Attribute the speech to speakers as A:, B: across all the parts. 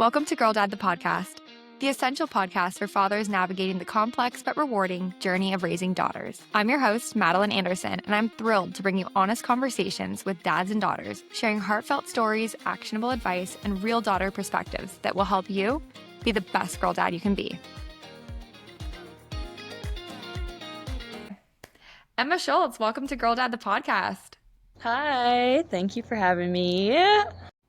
A: Welcome to Girl Dad, the podcast, the essential podcast for fathers navigating the complex but rewarding journey of raising daughters. I'm your host, Madeline Anderson, and I'm thrilled to bring you honest conversations with dads and daughters, sharing heartfelt stories, actionable advice, and real daughter perspectives that will help you be the best girl dad you can be. Emma Schultz, welcome to Girl Dad, the podcast.
B: Hi, thank you for having me.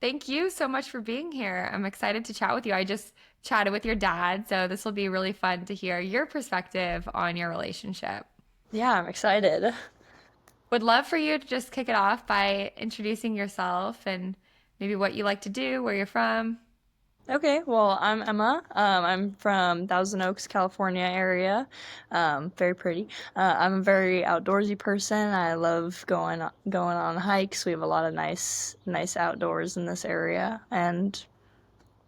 A: Thank you so much for being here. I'm excited to chat with you. I just chatted with your dad, so this will be really fun to hear your perspective on your relationship.
B: Yeah, I'm excited.
A: Would love for you to just kick it off by introducing yourself and maybe what you like to do, where you're from.
B: Okay, well, I'm Emma. I'm from Thousand Oaks, California area. Very pretty. I'm a very outdoorsy person. I love going on hikes. We have a lot of nice outdoors in this area, and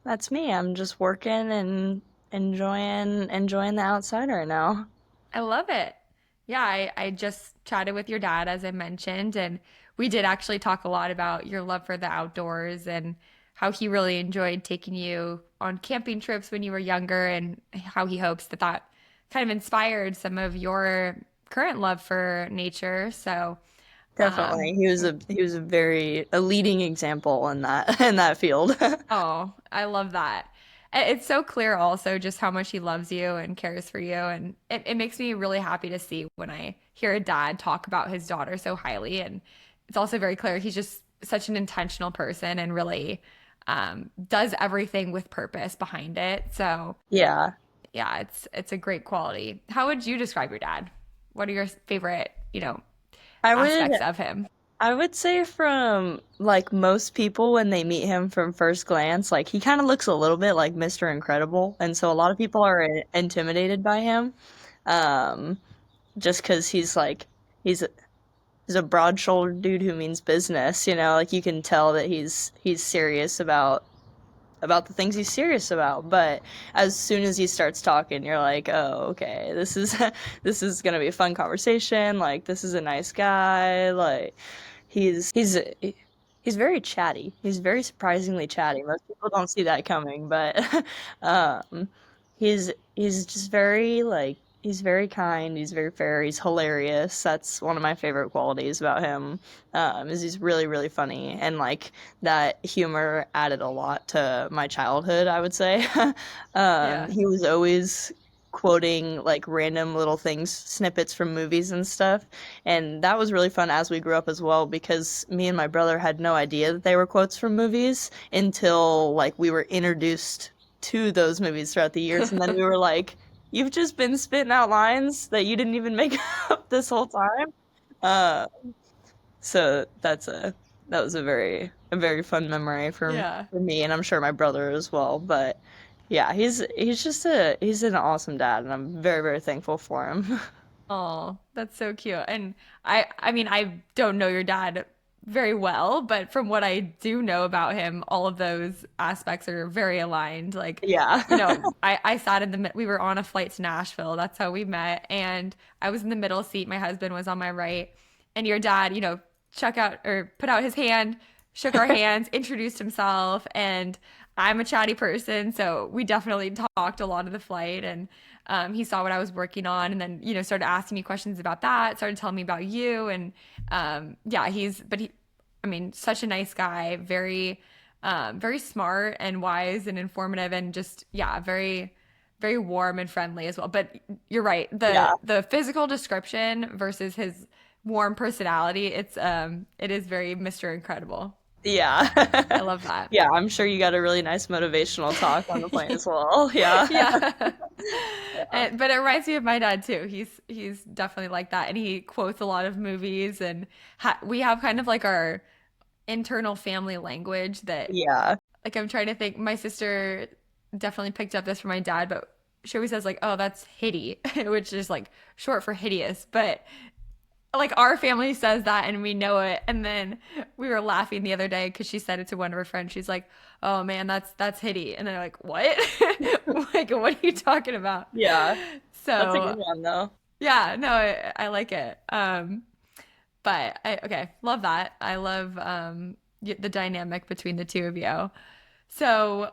B: that's me. I'm just working and enjoying the outside right now.
A: I love it. Yeah, I just chatted with your dad, as I mentioned, and we did actually talk a lot about your love for the outdoors and how he really enjoyed taking you on camping trips when you were younger and how he hopes that that kind of inspired some of your current love for nature. So,
B: Definitely, he was a leading example in that in that field.
A: oh, I love that. It's so clear also just how much he loves you and cares for you. And it makes me really happy to see when I hear a dad talk about his daughter so highly. And it's also very clear he's just such an intentional person and really does everything with purpose behind it. So
B: Yeah.
A: yeah, it's a great quality. How would you describe your dad? What are your favorite,
B: I would
A: aspects of him?
B: I would say from like most people when they meet him from first glance, like he kind of looks a little bit like Mr. Incredible, and so a lot of people are intimidated by him, um, just because he's he's a broad-shouldered dude who means business, like you can tell that he's serious about the things he's serious about. But as soon as he starts talking, you're like, oh, okay, this is this is gonna be a fun conversation. Like, this is a nice guy. Like, he's he's very chatty. He's very surprisingly chatty. Most people don't see that coming, but um, he's just very like he's very kind. He's very fair. He's hilarious. That's one of my favorite qualities about him. Is he's really funny, and like that humor added a lot to my childhood, I would say.
A: Yeah.
B: He was always quoting like random little things, snippets from movies and stuff. And that was really fun as we grew up as well, because me and my brother had no idea that they were quotes from movies until like we were introduced to those movies throughout the years. And then we were like, you've just been spitting out lines that you didn't even make up this whole time. Uh, so that was a very fun memory
A: Yeah.
B: for me, and I'm sure my brother as well. But yeah, he's an awesome dad, and I'm very thankful for him.
A: Oh, that's so cute. And I mean, I don't know your dad very well, but from what I do know about him, all of those aspects are very aligned. Like,
B: Yeah.
A: I sat in we were on a flight to Nashville. That's how we met. And I was in the middle seat. My husband was on my right. And your dad, chuck out or put out his hand, shook our hands, introduced himself. And I'm a chatty person. So we definitely talked a lot of the flight. And he saw what I was working on and then, started asking me questions about that, started telling me about you. And yeah, I mean, such a nice guy, very smart and wise and informative and just, yeah, very warm and friendly as well. But you're right. The
B: Yeah.
A: the physical description versus his warm personality, it is very Mr. Incredible. I
B: Yeah.
A: love that.
B: Yeah, I'm sure you got a really nice motivational talk on the plane as well. Yeah.
A: Yeah.
B: Yeah.
A: But it reminds me of my dad too. He's definitely like that, and he quotes a lot of movies, and we have kind of like our internal family language that,
B: Yeah.
A: like, I'm trying to think. My sister definitely picked up this from my dad, but she always says like, "Oh, that's hitty," which is like short for hideous. But like our family says that and we know it. And then we were laughing the other day because she said it to one of her friends. She's like, "Oh man, that's hitty." And they're like, "What?" Like, what are you talking about?
B: Yeah. That's a good
A: So
B: one though.
A: yeah, no, I like it. Okay, love that. I love the dynamic between the two of you. So,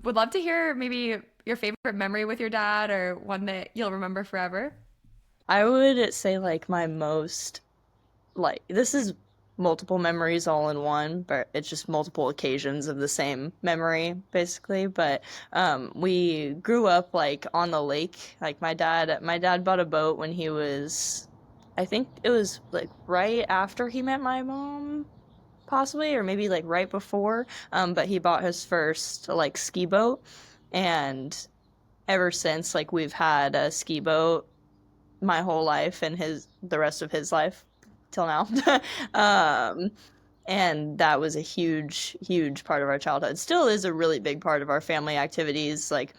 A: would love to hear maybe your favorite memory with your dad or one that you'll remember forever.
B: I would say like my most like this is multiple memories all in one, but it's just multiple occasions of the same memory basically. But we grew up like on the lake. Like my dad bought a boat when he was, I think it was like right after he met my mom, possibly, or maybe like right before. But he bought his first like ski boat, and ever since like we've had a ski boat my whole life and his the rest of his life till now. um, and that was a huge, huge part of our childhood. Still is a really big part of our family activities. Like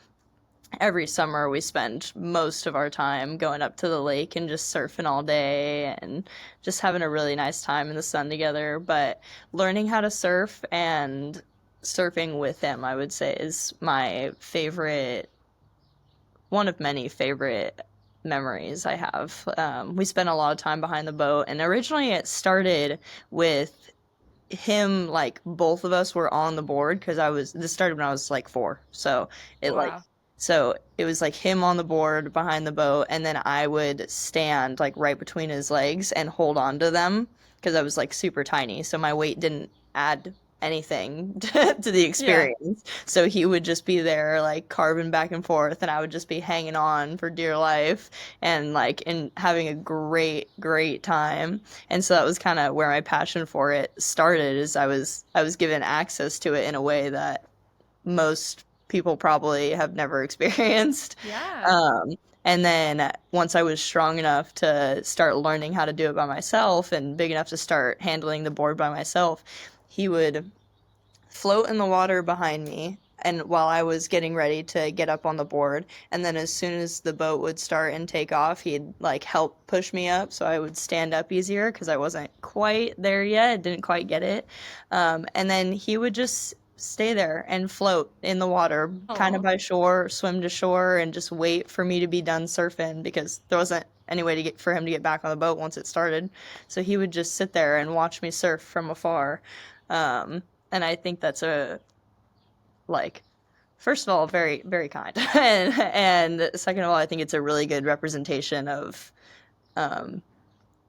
B: every summer, we spend most of our time going up to the lake and just surfing all day and just having a really nice time in the sun together. But learning how to surf and surfing with him, I would say, is my favorite, one of many favorite memories I have. We spent a lot of time behind the boat, and originally it started with him, like both of us were on the board because this started when I was like 4. So it like,
A: Wow.
B: so it was like him on the board behind the boat, and then I would stand like right between his legs and hold on to them because I was like super tiny. So my weight didn't add anything to the
A: Yeah.
B: experience. So he would just be there like carving back and forth, and I would just be hanging on for dear life and like and having a great, great time. And so that was kind of where my passion for it started, is I was given access to it in a way that most people probably have never experienced.
A: Yeah.
B: Um, and then once I was strong enough to start learning how to do it by myself and big enough to start handling the board by myself, he would float in the water behind me and while I was getting ready to get up on the board, and then as soon as the boat would start and take off, he'd like help push me up so I would stand up easier because I wasn't quite there yet, didn't quite get it. And then he would just stay there and float in the water, kind of
A: Oh.
B: by shore, swim to shore, and just wait for me to be done surfing because there wasn't any way to get for him to get back on the boat once it started. So he would just sit there and watch me surf from afar. Um, and I think that's a like first of all very, very kind, and second of all, I think it's a really good representation of um,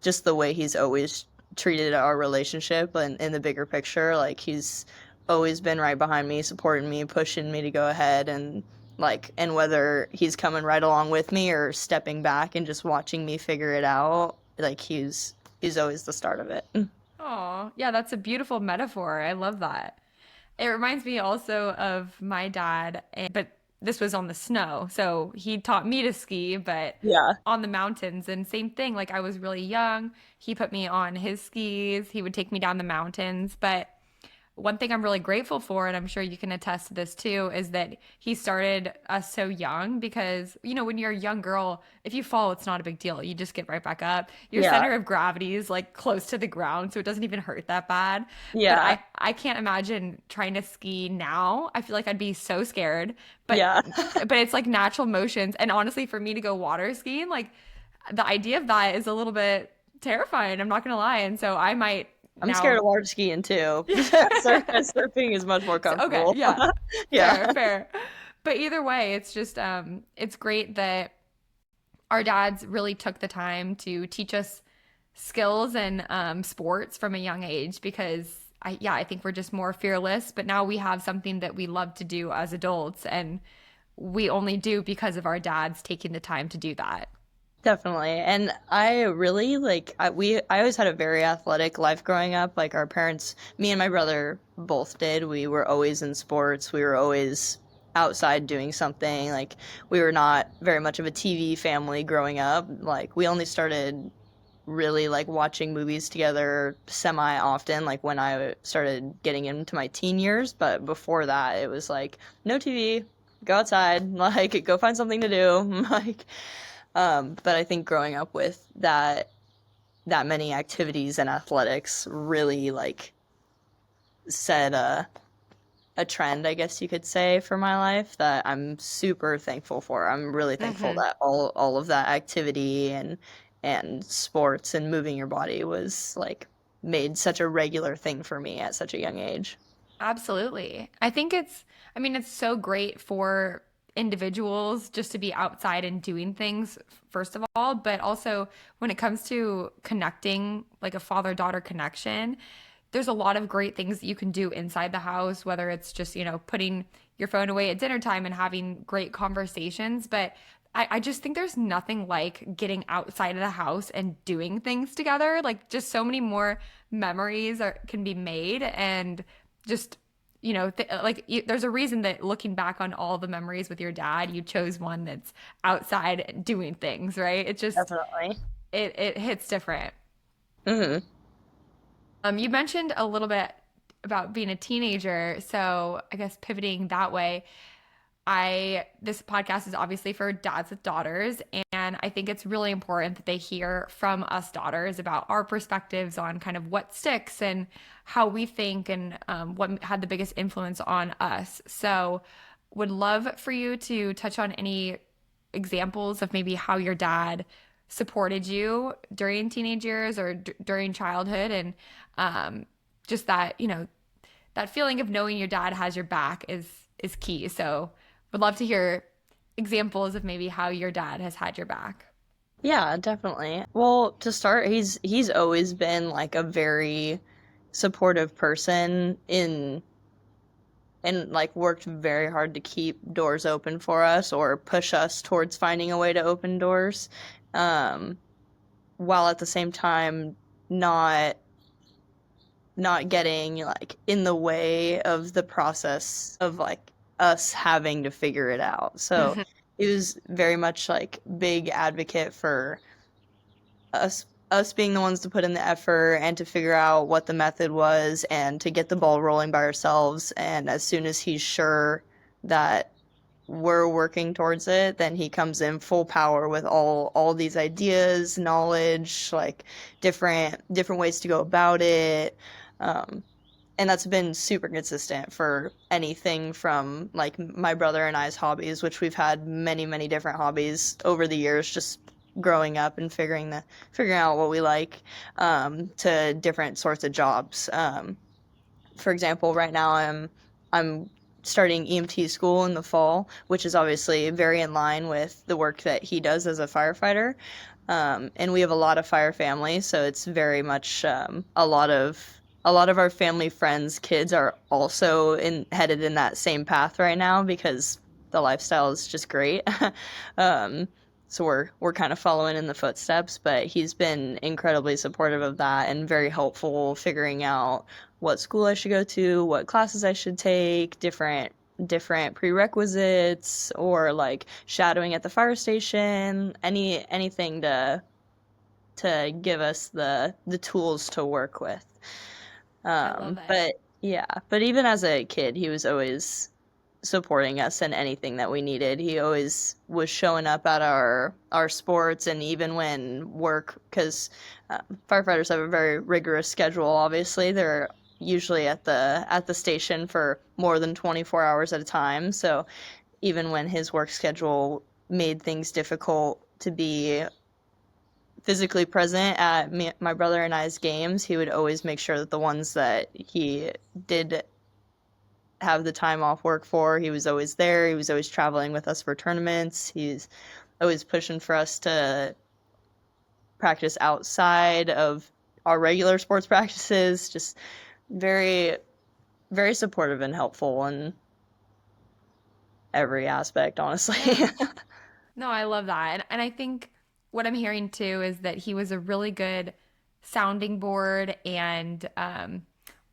B: just the way he's always treated our relationship and in the bigger picture. Like he's always been right behind me, supporting me, pushing me to go ahead, and like and whether he's coming right along with me or stepping back and just watching me figure it out, like he's always the start of it.
A: Oh, yeah, that's a beautiful metaphor. I love that. It reminds me also of my dad, but this was on the snow. So he taught me to ski, but
B: Yeah.
A: on the mountains. And same thing, like I was really young. He put me on his skis. He would take me down the mountains. But one thing I'm really grateful for, and I'm sure you can attest to this too, is that he started us so young because, when you're a young girl, if you fall, it's not a big deal. You just get right back up. Your
B: Yeah.
A: center of gravity is like close to the ground, so it doesn't even hurt that bad. But
B: Yeah.
A: I can't imagine trying to ski now. I feel like I'd be so scared. But
B: Yeah.
A: but it's like natural motions. And honestly, for me to go water skiing, like the idea of that is a little bit terrifying. I'm not gonna lie. And so I might
B: I'm scared
A: now.
B: of water skiing too. Surfing is much more
A: Okay,
B: comfortable.
A: yeah.
B: Yeah.
A: Fair, fair. But either way, it's just it's great that our dads really took the time to teach us skills and sports from a young age because I think we're just more fearless, but now we have something that we love to do as adults and we only do because of our dads taking the time to do that.
B: Definitely. And I really like I always had a very athletic life growing up. Like our parents, me and my brother both did. We were always in sports. We were always outside doing something. Like we were not very much of a TV family growing up. Like we only started really like watching movies together semi often, like when I started getting into my teen years. But before that, it was like no TV, go outside, like go find something to do. Like but I think growing up with that many activities and athletics really like set a trend, I guess you could say, for my life that I'm super thankful for. I'm really thankful
A: Hmm.
B: that all of that activity and sports and moving your body was like made such a regular thing for me at such a young age.
A: Absolutely. I mean, it's so great for individuals just to be outside and doing things, first of all, but also when it comes to connecting, like a father-daughter connection, there's a lot of great things that you can do inside the house, whether it's just, putting your phone away at dinner time and having great conversations. But I just think there's nothing like getting outside of the house and doing things together. Like, just so many more can be made. And just, there's a reason that looking back on all the memories with your dad, you chose one that's outside doing things, right? It just,
B: Definitely.
A: it hits different.
B: Hmm.
A: You mentioned a little bit about being a teenager, so I guess pivoting that way, this podcast is obviously for dads with daughters, and I think it's really important that they hear from us daughters about our perspectives on kind of what sticks and how we think, and what had the biggest influence on us. So, would love for you to touch on any examples of maybe how your dad supported you during teenage years or during childhood, and just that, that feeling of knowing your dad has your back is key. So would love to hear examples of maybe how your dad has had your back.
B: Yeah, definitely. Well, to start, he's always been like a very supportive person in and like worked very hard to keep doors open for us or push us towards finding a way to open doors. Um, while at the same time not not getting like in the way of the process of like us having to figure it out. So he was very much like big advocate for us being the ones to put in the effort and to figure out what the method was and to get the ball rolling by ourselves. And as soon as he's sure that we're working towards it, then he comes in full power with all these ideas, knowledge, like different ways to go about it. Um, and that's been super consistent for anything from like my brother and I's hobbies, which we've had many different hobbies over the years, just growing up and figuring out what we like, to different sorts of jobs. For example, right now I'm starting EMT school in the fall, which is obviously very in line with the work that he does as a firefighter. And we have a lot of fire family, so it's very much a lot of our family friends' kids are also headed in that same path right now because the lifestyle is just great. um, so we're kind of following in the footsteps, but he's been incredibly supportive of that and very helpful figuring out what school I should go to, what classes I should take, different prerequisites, or like shadowing at the fire station, anything to give us the tools to work with.
A: I love it.
B: But yeah, but even as a kid, he was always supporting us in anything that we needed. He always was showing up at our sports, and even when work, because firefighters have a very rigorous schedule. Obviously, they're usually at the station for more than 24 hours at a time. So even when his work schedule made things difficult to be physically present at my brother and I's games, he would always make sure that the ones that he did have the time off work for, he was always there. He was always traveling with us for tournaments. He's always pushing for us to practice outside of our regular sports practices. Just very, very supportive and helpful in every aspect, honestly.
A: Yeah. No, I love that. And I think what I'm hearing too is that he was a really good sounding board and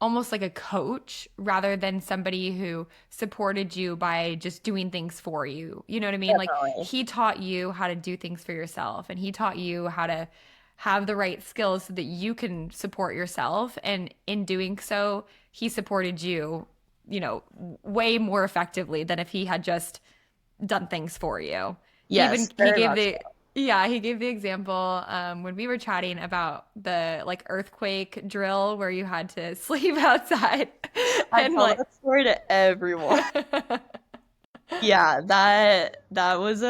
A: almost like a coach rather than somebody who supported you by just doing things for you. You know what I mean? Like,
B: Definitely.
A: he taught you how to do things for yourself, and he taught you how to have the right skills so that you can support yourself. And in doing so, he supported you, way more effectively than if he had just done things for you.
B: Yes,
A: He
B: very
A: gave
B: much
A: the
B: so.
A: Yeah, he gave the example when we were chatting about the like earthquake drill where you had to sleep outside
B: I
A: and
B: tell
A: like
B: that story to everyone. Yeah, that was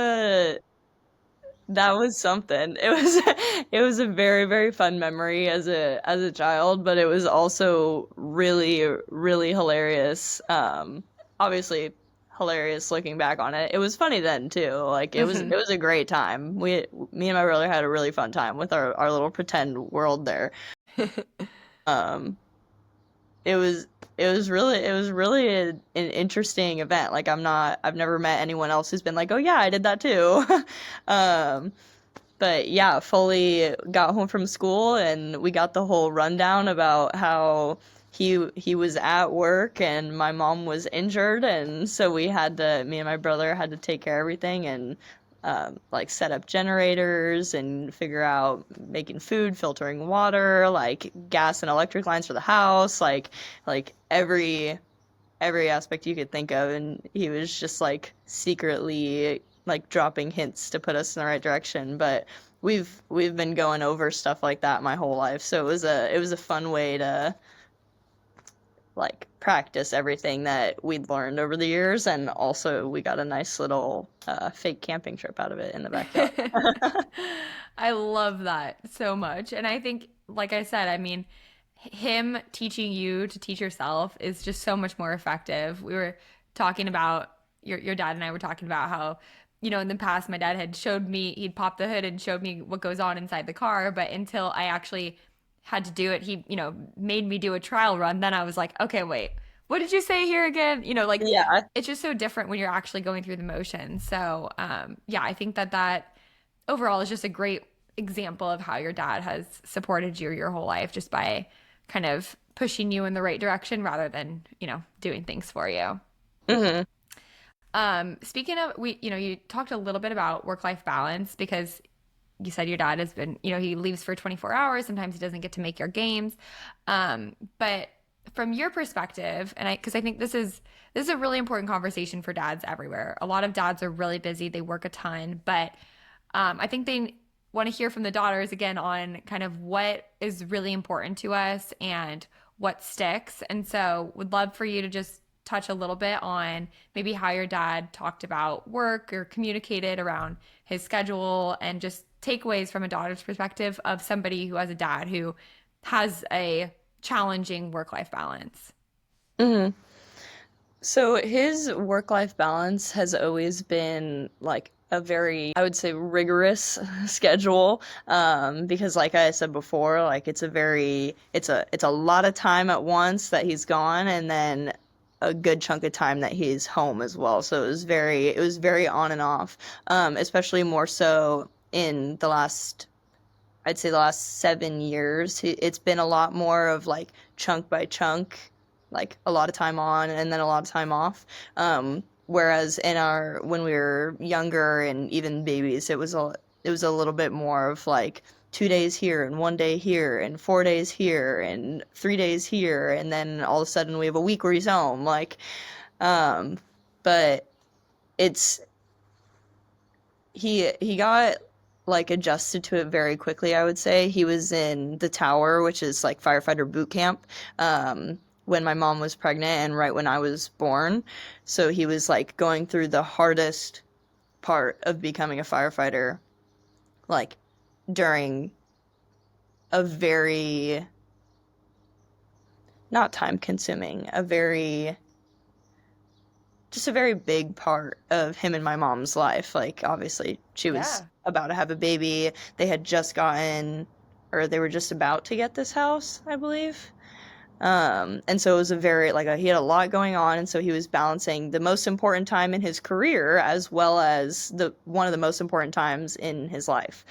B: That was something. It was it was a very, very fun memory as a child, but it was also really, really hilarious. Obviously hilarious looking back on it. It was funny then too. Like it
A: Hmm.
B: was a great time. Me and my brother had a really fun time with our little pretend world there. Um, it was it was really an interesting event. Like I've never met anyone else who's been like, "Oh yeah, I did that too." Um, but yeah, fully got home from school and we got the whole rundown about how he was at work and my mom was injured and so me and my brother had to take care of everything and like set up generators and figure out making food, filtering water, like gas and electric lines for the house, like every aspect you could think of, and he was just like secretly like dropping hints to put us in the right direction. But we've been going over stuff like that my whole life, so it was a fun way to like practice everything that we'd learned over the years, and also we got a nice little fake camping trip out of it in the backyard.
A: I love that so much. And I think, like I said, I mean, him teaching you to teach yourself is just so much more effective. We were talking about your dad and I were talking about how, in the past my dad had showed me, he'd pop the hood and showed me what goes on inside the car, but until I actually had to do it, he, made me do a trial run. Then I was like, okay, wait, what did you say here again? Like
B: Yeah.
A: it's just so different when you're actually going through the motions. So, yeah, I think that overall is just a great example of how your dad has supported you your whole life just by kind of pushing you in the right direction rather than, doing things for you.
B: Hmm.
A: Speaking of, you talked a little bit about work-life balance because you said your dad has been, he leaves for 24 hours. Sometimes he doesn't get to make your games. But from your perspective, because I think this is a really important conversation for dads everywhere. A lot of dads are really busy, they work a ton, but I think they want to hear from the daughters again on kind of what is really important to us and what sticks. And so, would love for you to just touch a little bit on maybe how your dad talked about work or communicated around his schedule and just takeaways from a daughter's perspective of somebody who has a dad who has a challenging work life balance.
B: Hmm. So his work-life balance has always been like a very, I would say, rigorous schedule. Because like I said before, like it's a lot of time at once that he's gone, and then a good chunk of time that he's home as well. So it was very on and off. Especially more so in the last I'd say the last 7 years, it's been a lot more of like chunk by chunk, like a lot of time on and then a lot of time off. Whereas when we were younger and even babies, it was a little bit more of like 2 days here and 1 day here and 4 days here and 3 days here, and then all of a sudden we have a week where he's home. Um, but it's he got like adjusted to it very quickly, I would say. He was in the tower, which is like firefighter boot camp, when my mom was pregnant and right when I was born. So he was like going through the hardest part of becoming a firefighter, like during a very not time consuming, a very just a very big part of him and my mom's life. Like, obviously, she was
A: Yeah.
B: about to have a baby. They had just gotten, or they were just about to get this house, I believe. And so it was a very, he had a lot going on. And so he was balancing the most important time in his career as well as one of the most important times in his life.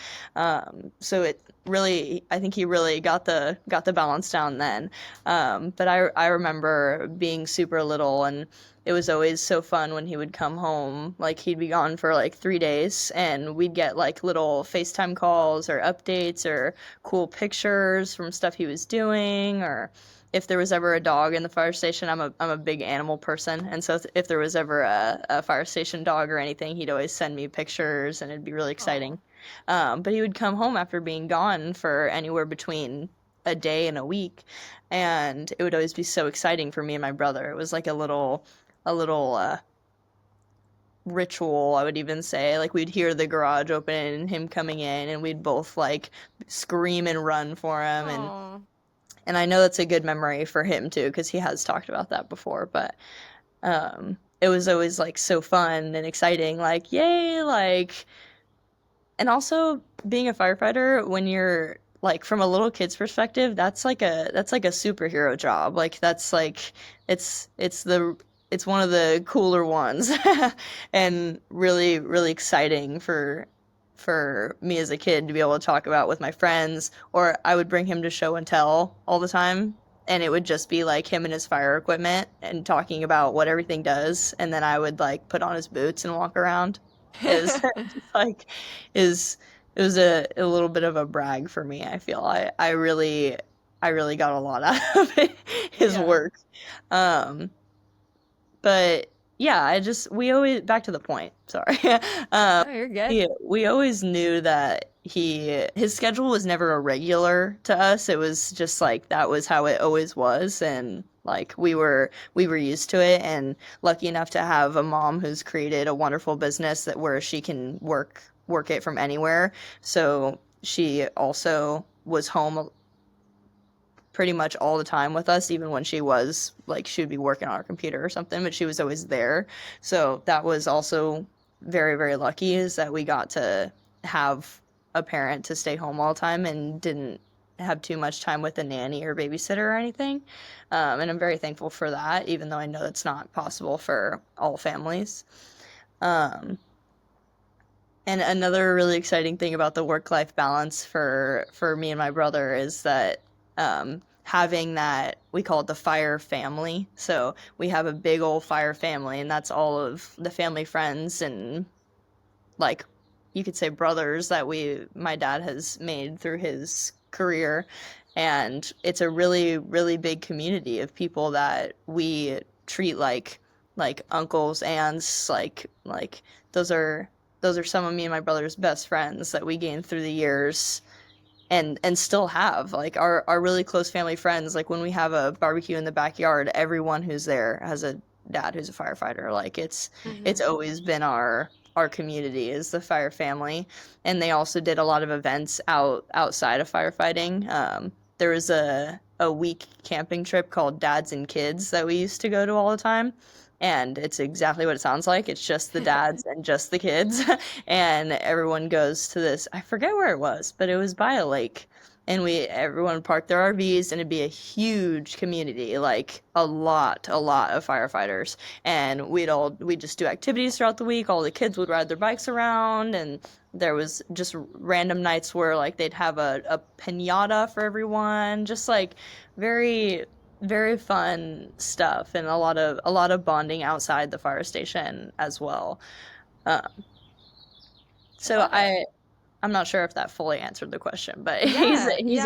B: So it really, I think he really got the balance down then. But I remember being super little and it was always so fun when he would come home. Like he'd be gone for like 3 days and we'd get like little FaceTime calls or updates or cool pictures from stuff he was doing, or if there was ever a dog in the fire station. I'm a big animal person, and so if there was ever a fire station dog or anything, he'd always send me pictures, and it'd be really
A: Oh.
B: exciting. But he would come home after being gone for anywhere between a day and a week, and it would always be so exciting for me and my brother. It was like a little ritual, I would even say. Like we'd hear the garage open and him coming in and we'd both like scream and run for him
A: Oh.
B: and I know that's a good memory for him too because he has talked about that before, but it was always like so fun and exciting like yay like and also being a firefighter when you're like from a little kid's perspective, that's like a superhero job. Like that's like it's the it's one of the cooler ones and really really exciting for me as a kid to be able to talk about with my friends or I would bring him to show and tell all the time and it would just be like him and his fire equipment and talking about what everything does and then I would like put on his boots and walk around. It was just like is it was a little bit of a brag for me, I feel. I really got a lot out of it, his
A: Yeah.
B: work. Um, but yeah, I just we always back to the point, sorry. Um,
A: Oh, you're good.
B: we always knew that his schedule was never irregular to us. It was just like that was how it always was and like we were used to it and lucky enough to have a mom who's created a wonderful business that where she can work it from anywhere. So she also was home pretty much all the time with us, even when she was like she would be working on her computer or something, but she was always there. So that was also very, very lucky is that we got to have a parent to stay home all the time and didn't have too much time with a nanny or babysitter or anything. And I'm very thankful for that, even though I know it's not possible for all families. Um, and another really exciting thing about the work-life balance for me and my brother is that having that we call it the fire family. So we have a big old fire family, and that's all of the family friends and like you could say brothers that we my dad has made through his career. And it's a really, really big community of people that we treat like uncles, aunts, like those are those are some of me and my brother's best friends that we gained through the years and still have like our really close family friends like when we have a barbecue in the backyard everyone who's there has a dad who's a firefighter like it's
A: Hmm.
B: always been our community is the fire family and they also did a lot of events outside of firefighting there was a week camping trip called Dads and Kids that we used to go to all the time and it's exactly what it sounds like it's just the dads and just the kids and everyone goes to this I forget where it was but it was by a lake and we everyone parked their RVs and it'd be a huge community like a lot of firefighters and we'd just do activities throughout the week all the kids would ride their bikes around and there was just random nights where like they'd have a piñata for everyone just like very very fun stuff and a lot of bonding outside the fire station as well. Uh,
A: I
B: so
A: love it.
B: I'm not sure if that fully answered the question, but
A: Yeah, yeah.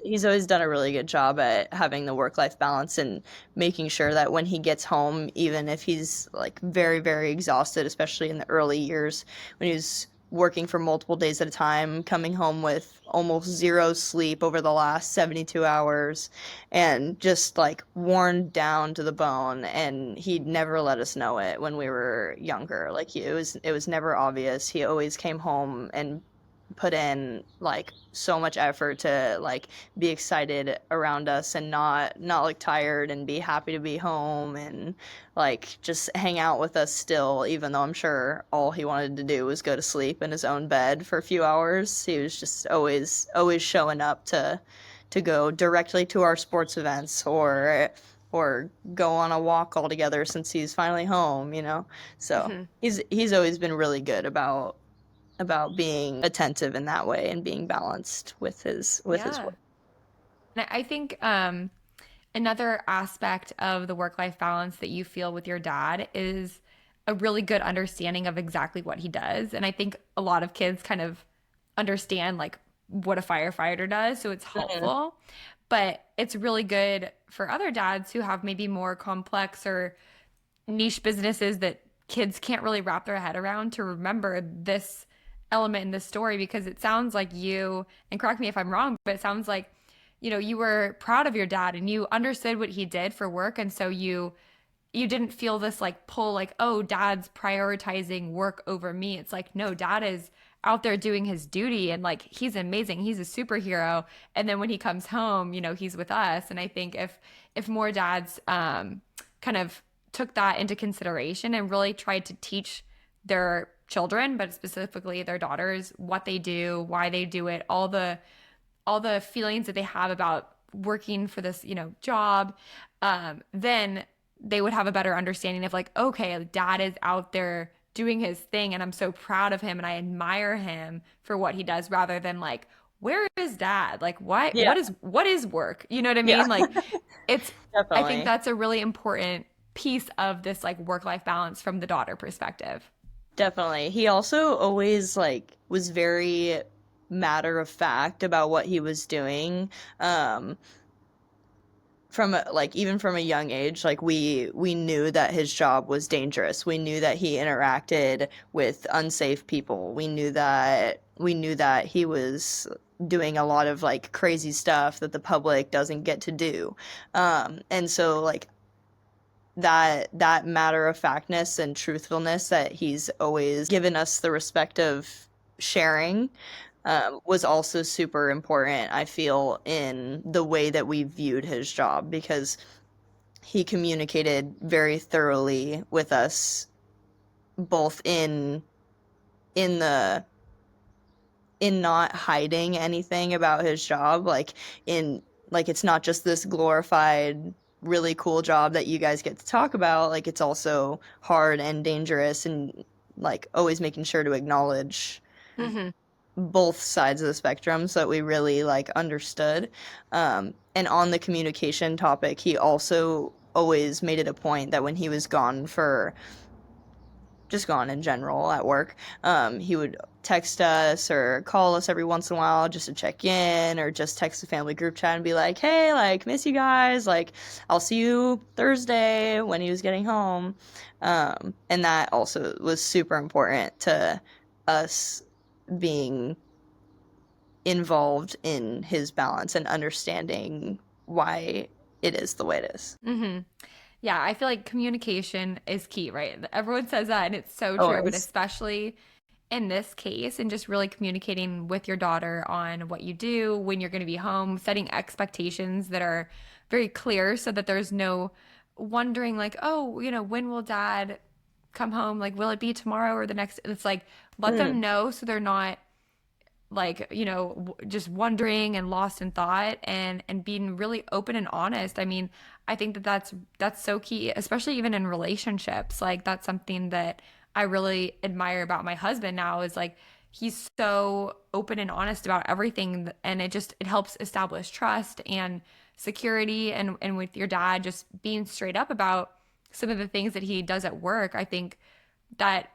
B: he's always done a really good job at having the work-life balance and making sure that when he gets home, even if he's like very, very exhausted, especially in the early years when he's working for multiple days at a time, coming home with almost zero sleep over the last 72 hours and just like worn down to the bone and he'd never let us know it when we were younger. Like it was never obvious. He always came home and put in like so much effort to like be excited around us and not look tired and be happy to be home and like just hang out with us still even though I'm sure all he wanted to do was go to sleep in his own bed for a few hours. He was just always showing up to go directly to our sports events or go on a walk all together since he's finally home, you know. So
A: Hmm.
B: he's always been really good about being attentive in that way and being balanced with his
A: Yeah.
B: work.
A: And I think another aspect of the work-life balance that you feel with your dad is a really good understanding of exactly what he does. And I think a lot of kids kind of understand like what a firefighter does, so it's
B: Mhm.
A: helpful. But it's really good for other dads who have maybe more complex or niche businesses that kids can't really wrap their head around to remember this element in this story because it sounds like you, and correct me if I'm wrong, but it sounds like, you know, you were proud of your dad and you understood what he did for work. And so you you didn't feel this like pull, like, oh, dad's prioritizing work over me. It's like, no, dad is out there doing his duty and like he's amazing. He's a superhero. And then when he comes home, he's with us. And I think if more dads kind of took that into consideration and really tried to teach their children, but specifically their daughters, what they do, why they do it, all the feelings that they have about working for this, job, then they would have a better understanding of like, okay, dad is out there doing his thing and I'm so proud of him and I admire him for what he does rather than like, where is dad? Like what
B: Yeah,
A: what is work? You know what I
B: yeah,
A: mean? Like it's I think
B: definitely.
A: that's a really important piece of this like work-life balance from the daughter perspective.
B: Definitely. He also always like was very matter of fact about what he was doing. Um, like even from a young age, like we knew that his job was dangerous. We knew that he interacted with unsafe people. We knew that he was doing a lot of like crazy stuff that the public doesn't get to do. And so like that matter of factness and truthfulness that he's always given us the respect of sharing was also super important, I feel, in the way that we viewed his job because he communicated very thoroughly with us both in the in not hiding anything about his job, in like it's not just this glorified really cool job that you guys get to talk about, like it's also hard and dangerous, and like always making sure to acknowledge
A: Mm-hmm.
B: both sides of the spectrum so that we really like understood. And on the communication topic, he also always made it a point that when he was gone for just gone in general at work, he would text us or call us every once in a while just to check in, or just text the family group chat and be like, hey, like, miss you guys. Like, I'll see you Thursday when he was getting home. And that also was super important to us being involved in his balance and understanding why it is the way it is.
A: Mm-hmm. Yeah, I feel like communication is key, right? Everyone says that, and it's so true, but
B: Always.
A: especially in this case, and just really communicating with your daughter on what you do, when you're going to be home, setting expectations that are very clear so that there's no wondering, like, oh, when will dad come home? Like, will it be tomorrow or the next? It's like, let them
B: Mm,
A: know so they're not like just wondering and lost in thought and being really open and honest. I mean, I think that that's so key, especially even in relationships. Like that's something that I really admire about my husband now is like he's so open and honest about everything and it helps establish trust and security and with your dad just being straight up about some of the things that he does at work. I think that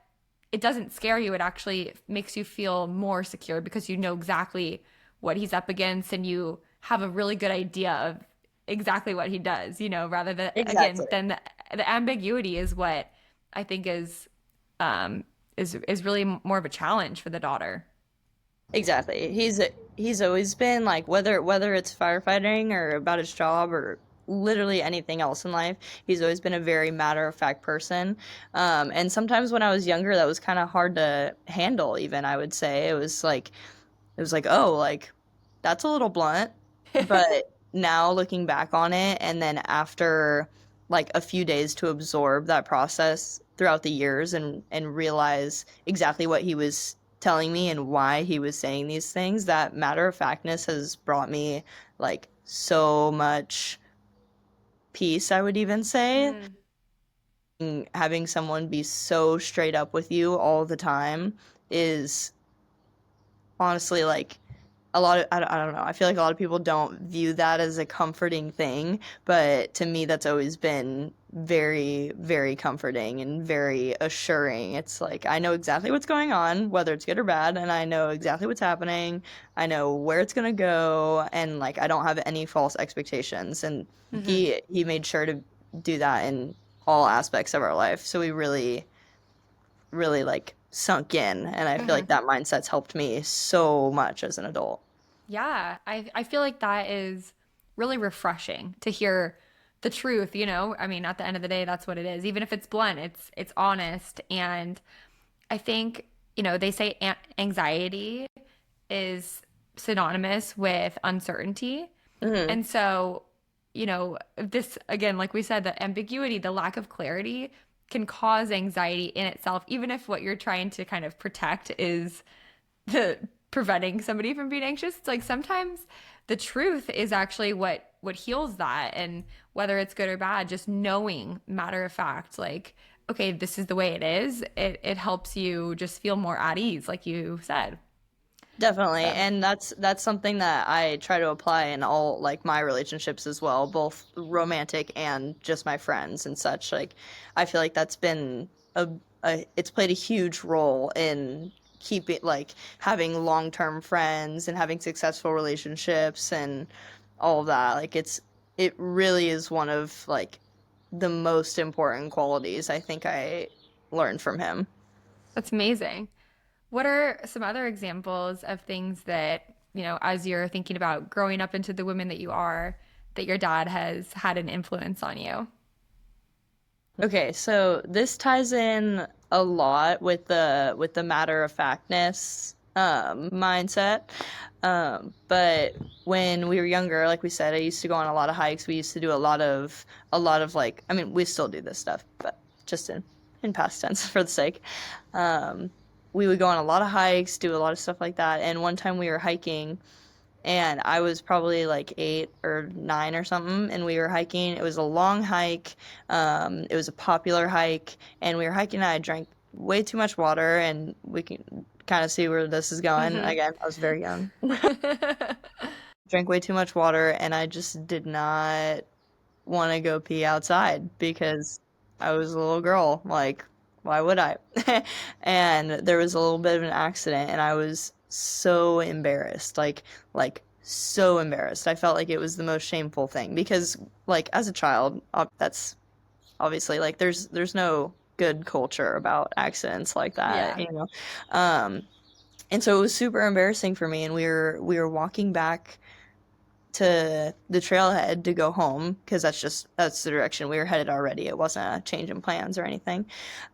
A: it doesn't scare you. It actually makes you feel more secure because you know exactly what he's up against and you have a really good idea of exactly what he does, rather than again,
B: exactly.
A: then the ambiguity is what I think is really more of a challenge for the daughter.
B: Exactly. He's always been like whether it's firefighting or about his job or literally anything else in life, he's always been a very matter of fact person. And sometimes when I was younger, that was kind of hard to handle. Even I would say it was like, oh, like that's a little blunt. But now looking back on it, and then after like a few days to absorb that process throughout the years and realize exactly what he was telling me and why he was saying these things, that matter of factness has brought me like so much peace, I would even say.
A: Mm,
B: And having someone be so straight up with you all the time is honestly like I don't know. I feel like a lot of people don't view that as a comforting thing, but to me that's always been very, very comforting and very assuring. It's like I know exactly what's going on, whether it's good or bad, and I know exactly what's happening. I know where it's gonna go, and like I don't have any false expectations. And
A: hmm
B: he made sure to do that in all aspects of our life. So we really, really like sunk in, and I feel like
A: hmm
B: that mindset's helped me so much as an adult.
A: Yeah, I feel like that is really refreshing to hear the truth, you know? I mean, at the end of the day, that's what it is. Even if it's blunt, it's honest. And I think, you know, they say anxiety is synonymous with uncertainty.
B: Hmm.
A: And so, you know, this again, like we said, the ambiguity, the lack of clarity can cause anxiety in itself, even if what you're trying to kind of protect is the preventing somebody from being anxious. It's like sometimes the truth is actually what heals that, and whether it's good or bad, just knowing matter of fact, like, okay, this is the way it is, it helps you just feel more at ease, like you said.
B: Definitely.
A: So
B: And that's something that I try to apply in all like my relationships as well, both romantic and just my friends and such. Like I feel like that's been it's played a huge role in keeping like having long-term friends and having successful relationships and all of that. Like it really is one of like the most important qualities I think I learned from him.
A: that's amazing. What are some other examples of things that, you know, as you're thinking about growing up into the woman that you are, that your dad has had an influence on you?
B: Okay, so this ties in a lot with the matter of factness mindset. But when we were younger, like we said, I used to go on a lot of hikes. We used to do a lot of like I mean, we still do this stuff, but just in past tense for the sake. Um, we would go on a lot of hikes, do a lot of stuff like that. And one time we were hiking and I was probably like 8 or 9 or something, and we were hiking. It was a long hike. It was a popular hike, and we were hiking. And I drank way too much water, and we can kind of see where this is going.
A: Mm-hmm.
B: Again, I was very young. Drank way too much water, and I just did not want to go pee outside because I was a little girl. Like, why would I? And there was a little bit of an accident, and I was so embarrassed. Like so embarrassed. I felt like it was the most shameful thing because, like, as a child, that's obviously like there's no good culture about accidents like that,
A: Yeah.
B: you know. Um, and so it was super embarrassing for me, and we were walking back to the trailhead to go home because that's the direction we were headed already. It wasn't a change in plans or anything.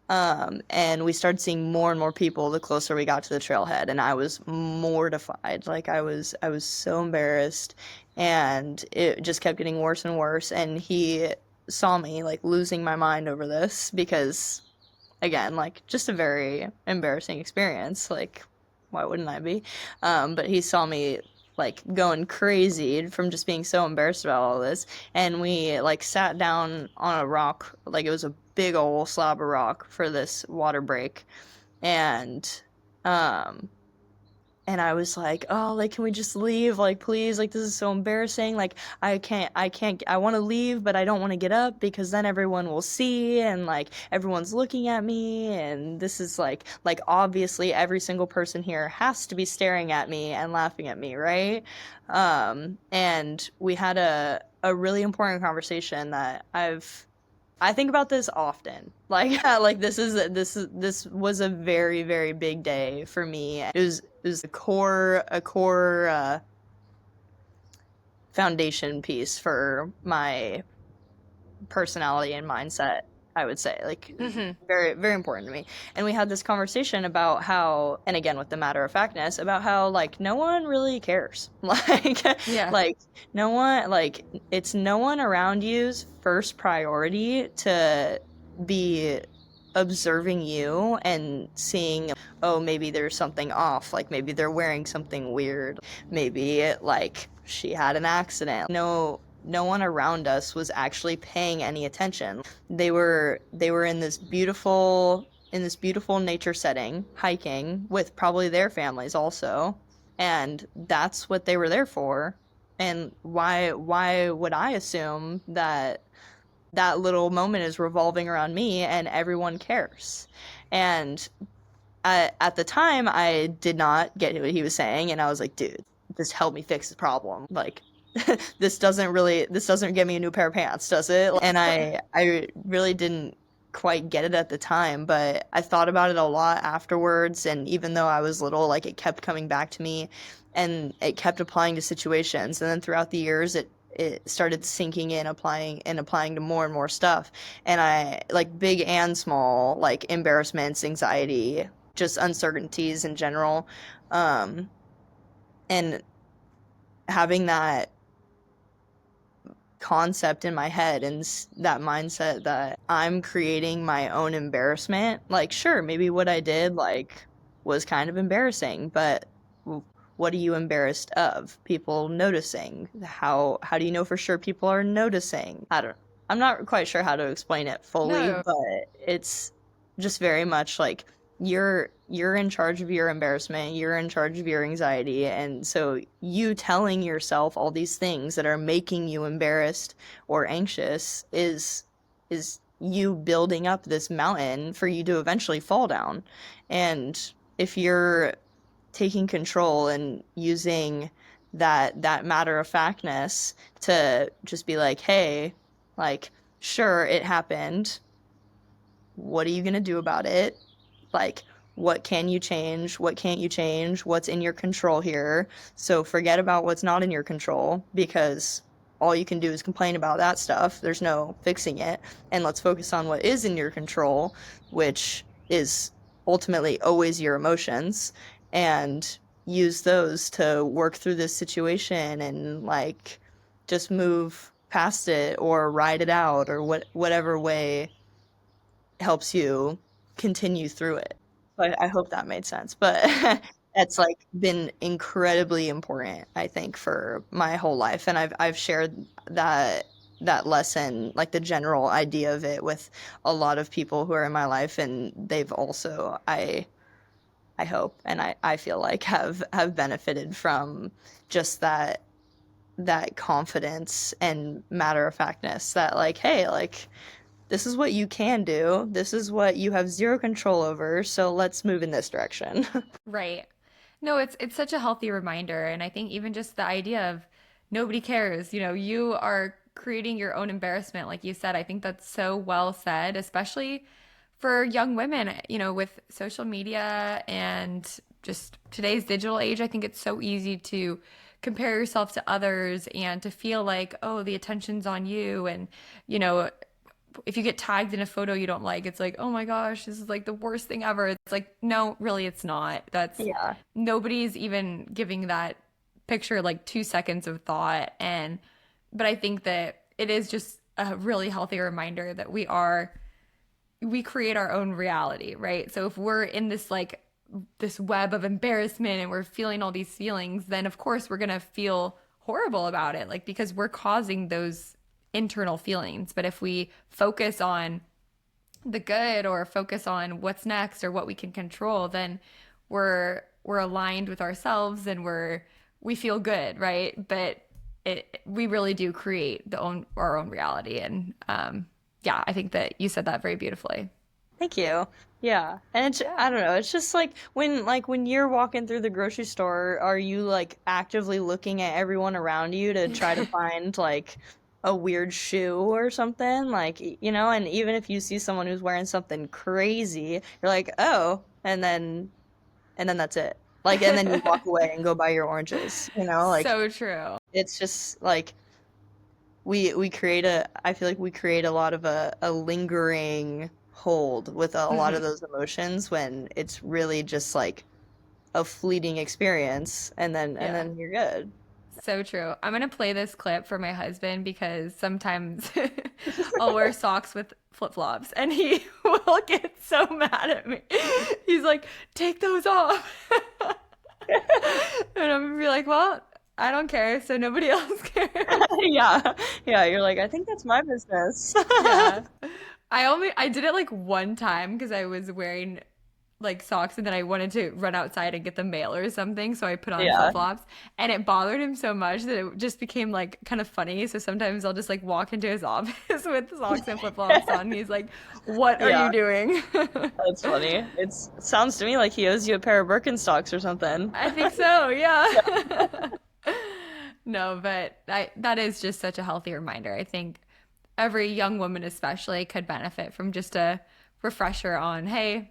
B: And we started seeing more and more people the closer we got to the trailhead, and I was mortified. Like I was so embarrassed, and it just kept getting worse and worse. And he saw me like losing my mind over this because again, like just a very embarrassing experience. Like, why wouldn't I be? But he saw me like going crazy from just being so embarrassed about all this. And we like sat down on a rock, like it was a big old slab of rock for this water break. And um and I was like, "Oh, like, can we just leave? Like, please, like, this is so embarrassing. Like, I want to leave, but I don't want to get up because then everyone will see and like everyone's looking at me and this is like obviously every single person here has to be staring at me and laughing at me, right?" And we had a really important conversation that I think about this often. Like like this was a very very big day for me. It was a core foundation piece for my personality and mindset, I would say. Like
A: Mm-hmm.
B: very very important to me. And we had this conversation about how and again with the matter of factness about how like no one really cares.
A: Yeah.
B: Like no one like it's no one around you's first priority to be observing you and seeing oh maybe there's something off, like maybe they're wearing something weird, maybe like she had an accident. No one around us was actually paying any attention. They were in this beautiful nature setting, hiking with probably their families also, and that's what they were there for. And why would I assume that that little moment is revolving around me and everyone cares? And at the time, I did not get what he was saying, and I was like, dude, just help me fix the problem. Like, this doesn't get me a new pair of pants, does it? And I really didn't quite get it at the time, but I thought about it a lot afterwards, and even though I was little, like, it kept coming back to me, and it kept applying to situations, and then throughout the years, it started sinking in, applying to more and more stuff. And I like big and small, like embarrassments, anxiety, just uncertainties in general. Um, and having that concept in my head and that mindset that I'm creating my own embarrassment. Like, sure, maybe what I did like was kind of embarrassing, but what are you embarrassed of? People noticing. How do you know for sure people are noticing? I'm not quite sure how to explain it fully,
A: No.
B: but it's just very much like you're in charge of your embarrassment, you're in charge of your anxiety, and so you telling yourself all these things that are making you embarrassed or anxious is you building up this mountain for you to eventually fall down. And if you're taking control and using that matter of factness to just be like, hey, like, sure, it happened. What are you gonna do about it? Like, what can you change? What can't you change? What's in your control here? So forget about what's not in your control because all you can do is complain about that stuff. There's no fixing it. And let's focus on what is in your control, which is ultimately always your emotions, and use those to work through this situation and like just move past it or ride it out or whatever way helps you continue through it. So I hope that made sense. But it's like been incredibly important, I think, for my whole life. And I've shared that lesson, like the general idea of it with a lot of people who are in my life and they've also I hope and I feel like have benefited from just that confidence and matter of factness that like, hey, like this is what you can do. This is what you have zero control over. So let's move in this direction.
A: Right. No, it's such a healthy reminder, and I think even just the idea of nobody cares, you are creating your own embarrassment, like you said. I think that's so well said, especially for young women, with social media and just today's digital age. I think it's so easy to compare yourself to others and to feel like, oh, the attention's on you, and you know, if you get tagged in a photo you don't like, it's like, oh my gosh, this is like the worst thing ever. It's like, no, really, it's not. That's
B: Yeah.
A: nobody's even giving that picture like 2 seconds of thought. But I think that it is just a really healthy reminder that we create our own reality, right? So if we're in this web of embarrassment and we're feeling all these feelings, then of course we're gonna feel horrible about it, like because we're causing those internal feelings. But if we focus on the good or focus on what's next or what we can control, then we're aligned with ourselves and we feel good, right? But we really do create our own reality. And yeah, I think that you said that very beautifully.
B: Thank you. Yeah. And I don't know, it's just like when you're walking through the grocery store, are you like actively looking at everyone around you to try to find like a weird shoe or something? Like, and even if you see someone who's wearing something crazy, you're like, "Oh," and then that's it. Like, and then you walk away and go buy your oranges, like
A: So true.
B: it's just like we create I feel like we create a lot of a lingering hold with a lot of
A: Mhm.
B: those emotions when it's really just like a fleeting experience and
A: Yeah.
B: then you're good.
A: So true. I'm gonna play this clip for my husband because sometimes I'll wear socks with flip-flops and he will get so mad at me. He's like, "Take those off." And I'm gonna be like, "Well, I don't care, so nobody else cares."
B: Yeah. Yeah, you're like, I think that's my business.
A: Yeah. I did it like one time because I was wearing like socks and then I wanted to run outside and get the mail or something, so I put on
B: Yeah.
A: flip-flops and it bothered him so much that it just became like kind of funny. So sometimes I'll just like walk into his office with socks and flip-flops on. He's like, "What are
B: Yeah,
A: you doing?"
B: that's funny. It sounds to me like he owes you a pair of Birkenstocks or something.
A: I think so,
B: Yeah.
A: yeah. No, but that is just such a healthy reminder. I think every young woman especially could benefit from just a refresher on, hey,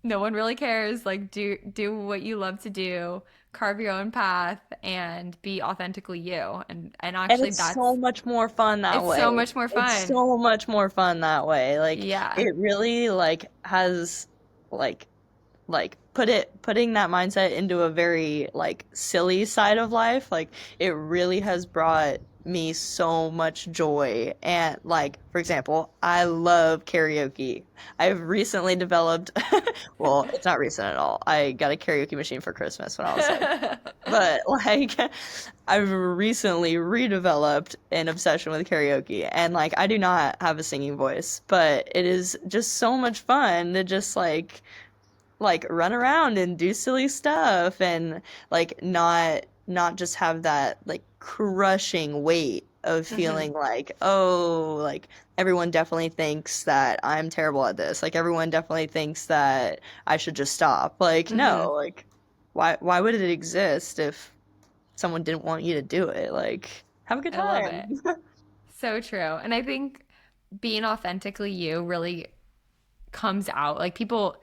A: No one really cares. Like do what you love to do, carve your own path and be authentically you. And
B: And
A: actually
B: it's so
A: that's
B: much more fun that
A: it's so
B: way.
A: much more
B: It's
A: fun.
B: so much more fun that way. Like
A: Yeah.
B: it really like has like putting that mindset into a very like silly side of life, like it really has brought me so much joy. And like for example, I love karaoke. I've recently developed well, it's not recent at all. I got a karaoke machine for Christmas when I was like, but like I've recently redeveloped an obsession with karaoke, and like I do not have a singing voice, but it is just so much fun to just run around and do silly stuff and like not just have that like crushing weight of
A: Hmm.
B: feeling like, oh, like everyone definitely thinks that I'm terrible at this. Like everyone definitely thinks that I should just stop. Like
A: Hmm.
B: no, like why would it exist if someone didn't want you to do it? Like have a good
A: I love
B: time.
A: it. So true. And I think being authentically you really comes out. Like people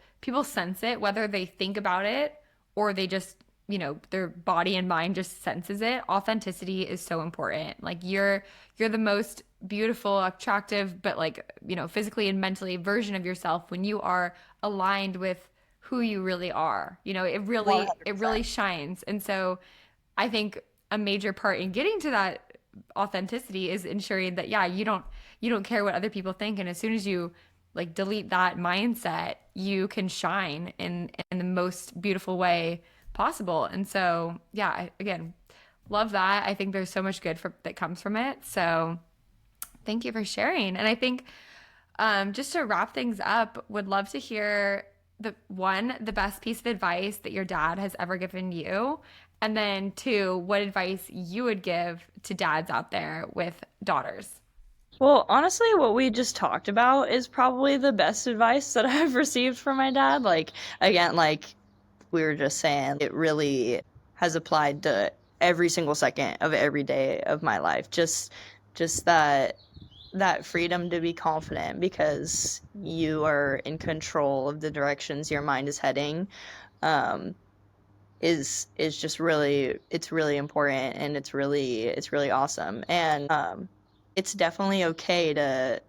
A: sense it whether they think about it or they just, their body and mind just senses it. Authenticity is so important. Like you're the most beautiful, attractive, but like, physically and mentally version of yourself when you are aligned with who you really are. It really
B: 100%.
A: shines. And so I think a major part in getting to that authenticity is ensuring that yeah, you don't care what other people think, and as soon as you like delete that mindset, you can shine in the most beautiful way possible. And so, yeah, again, love that. I think there's so much good that comes from it. So, thank you for sharing. And I think just to wrap things up, would love to hear the best piece of advice that your dad has ever given you, and then two, what advice you would give to dads out there with daughters.
B: Well, honestly, what we just talked about is probably the best advice that I've received from my dad. Like, again, like we were just saying, it really has applied to every single second of every day of my life. Just that freedom to be confident because you are in control of the directions your mind is heading. Um, is just really it's really important, and it's really awesome. And it's definitely okay to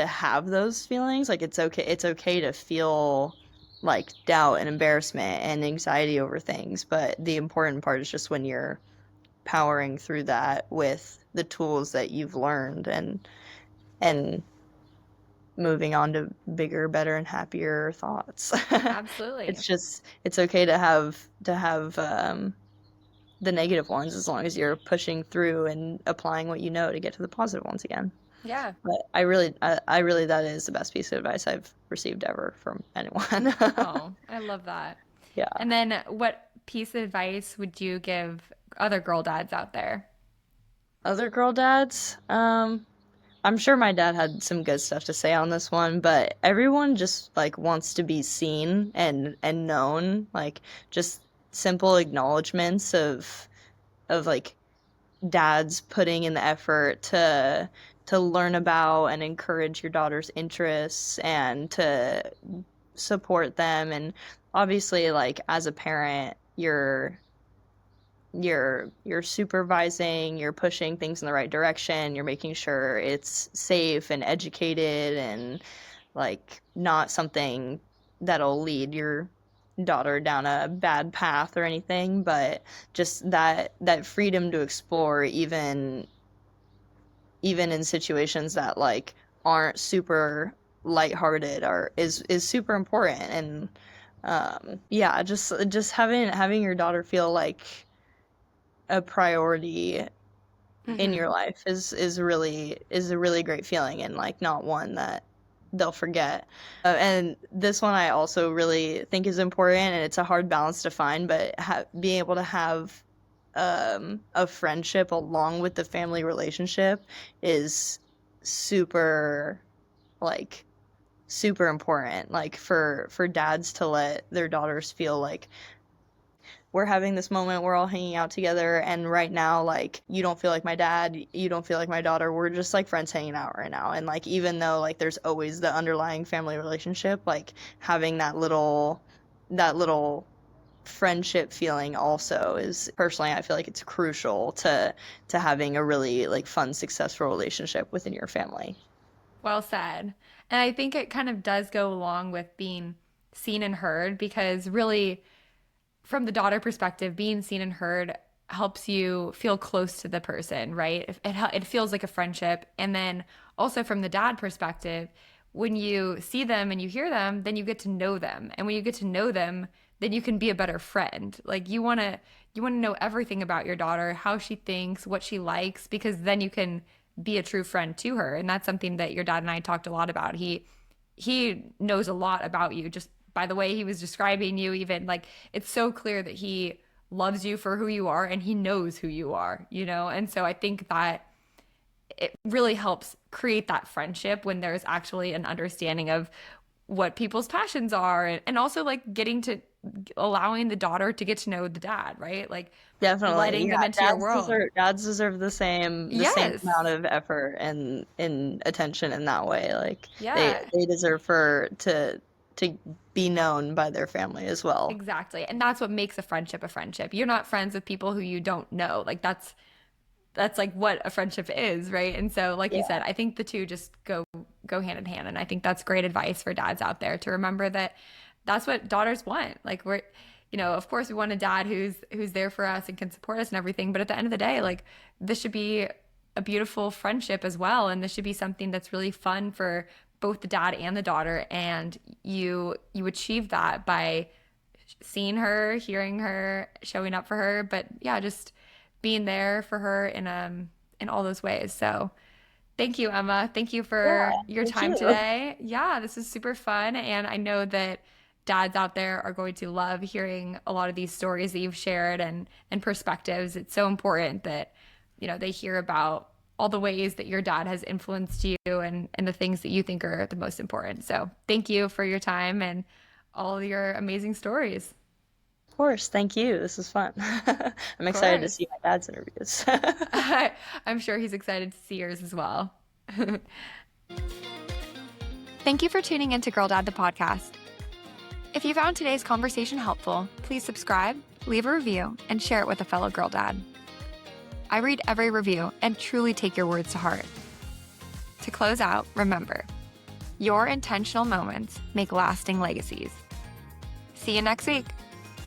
B: have those feelings. Like it's okay to feel like doubt and embarrassment and anxiety over things, but the important part is just when you're powering through that with the tools that you've learned and moving on to bigger, better, and happier thoughts.
A: Absolutely.
B: It's okay to have the negative ones as long as you're pushing through and applying what you know to get to the positive ones again.
A: Yeah.
B: But I really, that is the best piece of advice I've received ever from anyone.
A: Oh, I love that.
B: Yeah.
A: And then what piece of advice would you give other girl dads out there?
B: Other girl dads, I'm sure my dad had some good stuff to say on this one, but everyone just like wants to be seen and known, like just simple acknowledgments of like dads putting in the effort to learn about and encourage your daughter's interests and to support them. And obviously like as a parent you're supervising, you're pushing things in the right direction, you're making sure it's safe and educated and like not something that'll lead your daughter down a bad path or anything, but just that freedom to explore even in situations that like aren't super lighthearted are is super important. And yeah, just having your daughter feel like a priority in
A: Hmm.
B: your life is a really great feeling, and like not one that they'll forget. And this one I also really think is important, and it's a hard balance to find, but being able to have a friendship along with the family relationship is super like super important, like for dads to let their daughters feel like we're having this moment, we're all hanging out together, and right now, like, you don't feel like my dad, you don't feel like my daughter, we're just like friends hanging out right now. And like, even though like there's always the underlying family relationship, like having that little friendship feeling also is, personally, I feel like it's crucial to having a really like fun, successful relationship within your family.
A: Well said. And I think it kind of does go along with being seen and heard because really, from the daughter perspective, being seen and heard helps you feel close to the person, right? It feels like a friendship. And then also from the dad perspective, when you see them and you hear them, then you get to know them. And when you get to know them, then you can be a better friend. Like you want to know everything about your daughter, how she thinks, what she likes, because then you can be a true friend to her. And that's something that your dad and I talked a lot about. He knows a lot about you just by the way he was describing you. Even like it's so clear that he loves you for who you are and he knows who you are, you know? And so I think that it really helps create that friendship when there's actually an understanding of what people's passions are, and also like getting to allowing the daughter to get to know the dad, right? Like
B: Definitely.
A: letting
B: Yeah,
A: them into your world.
B: dads deserve the same
A: Yes.
B: amount of effort and attention in that way. Like
A: Yeah.
B: they deserve to be known by their family as well.
A: Exactly. And that's what makes a friendship a friendship. You're not friends with people who you don't know. Like that's like what a friendship is, right? And so like you
B: Yeah.
A: said, I think the two just go hand in hand, and I think that's great advice for dads out there to remember that that's what daughters want. Like we're of course we want a dad who's there for us and can support us and everything, but at the end of the day, like this should be a beautiful friendship as well, and this should be something that's really fun for both the dad and the daughter, and you achieve that by seeing her, hearing her, showing up for her, but yeah, just being there for her in all those ways. So thank you, Emma. Thank you
B: Yeah,
A: for your
B: thank
A: time
B: you.
A: today. Yeah, this is super fun, and I know that dads out there are going to love hearing a lot of these stories that you've shared and perspectives. It's so important that they hear about all the ways that your dad has influenced you and the things that you think are the most important. So thank you for your time and all your amazing stories.
B: Of course, thank you. This is fun. I'm
A: Of
B: excited to
A: course.
B: see my dad's interviews.
A: I'm sure he's excited to see yours as well. Thank you for tuning in to Girl Dad, the podcast. If you found today's conversation helpful, please subscribe, leave a review, and share it with a fellow girl dad. I read every review and truly take your words to heart. To close out, remember, your intentional moments make lasting legacies. See you next week.